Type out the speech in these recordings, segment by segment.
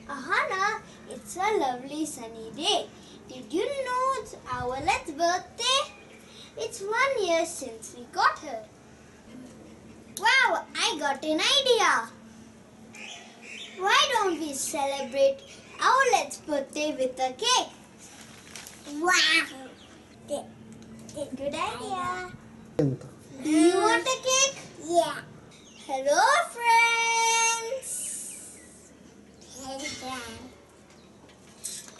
Ahana, it's a lovely sunny day. Did you know it's Owlet's birthday? It's 1 year since we got her. Wow, I got an idea. Why don't we celebrate Owlet's birthday with a cake? Wow! Good idea. Do you want a cake? Yeah. Hello, friends.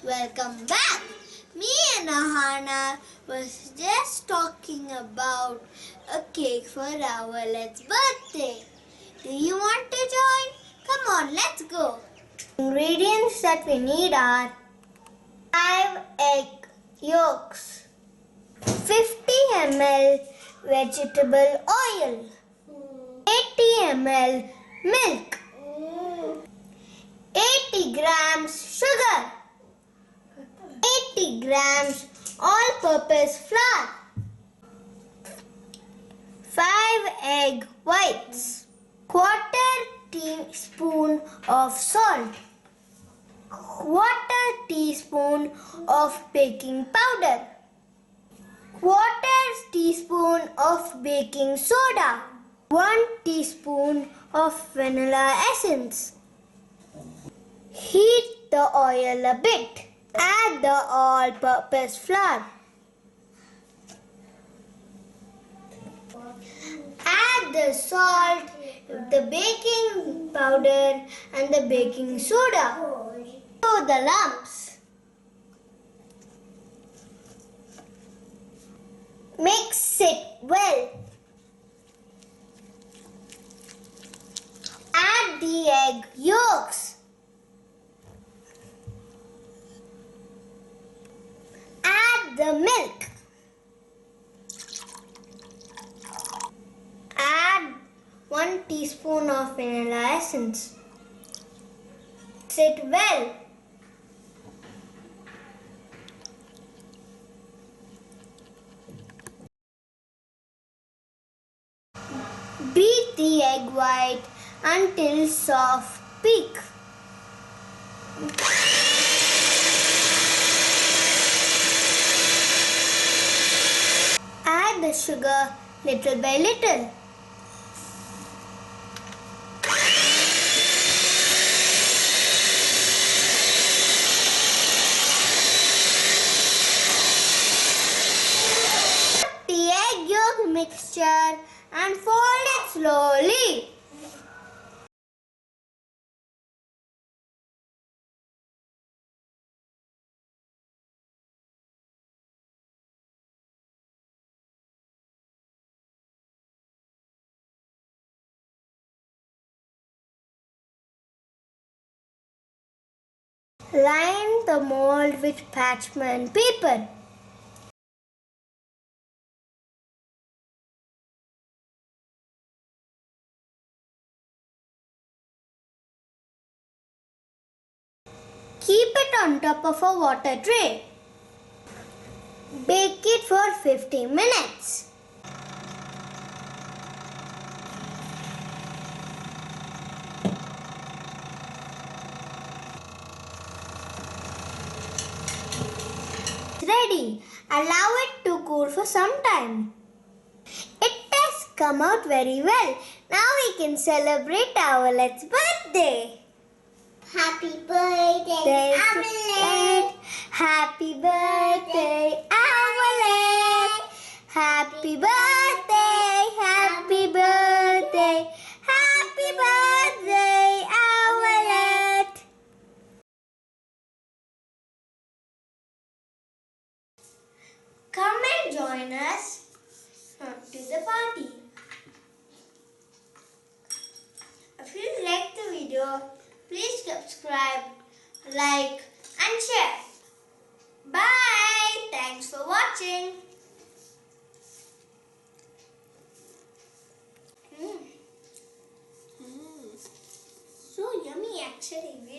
Welcome back. Me and Ahana was just talking about a cake for Owlet's birthday. Do you want to join? Come on, let's go. Ingredients that we need are 5 egg yolks, 50 ml vegetable oil, 80 ml milk, 80 grams sugar, 80 grams all-purpose flour, 5 egg whites, quarter teaspoon of salt, quarter teaspoon of baking powder, quarter teaspoon of baking soda, 1 teaspoon of vanilla essence. Heat the oil a bit. Add the all-purpose flour. Add the salt, the baking powder and the baking soda. Throw the lumps. Mix it well. Add the egg yolks. Add the milk. Add 1 teaspoon of vanilla essence. Mix it well. Beat the egg white until soft peak. Add the sugar little by little. Put the egg yolk mixture and fold it slowly. Line the mold with parchment paper. Keep it on top of a water tray. Bake it for 15 minutes. Ready. Allow it to cool for some time. It has come out very well. Now we can celebrate Owlet's birthday. Happy birthday, Owlet! Happy birthday, Owlet! Happy birthday, happy birthday, happy birthday, Owlet! Come and join us to the party. If you like the video, please subscribe, like and share. Bye! Thanks for watching. So yummy actually.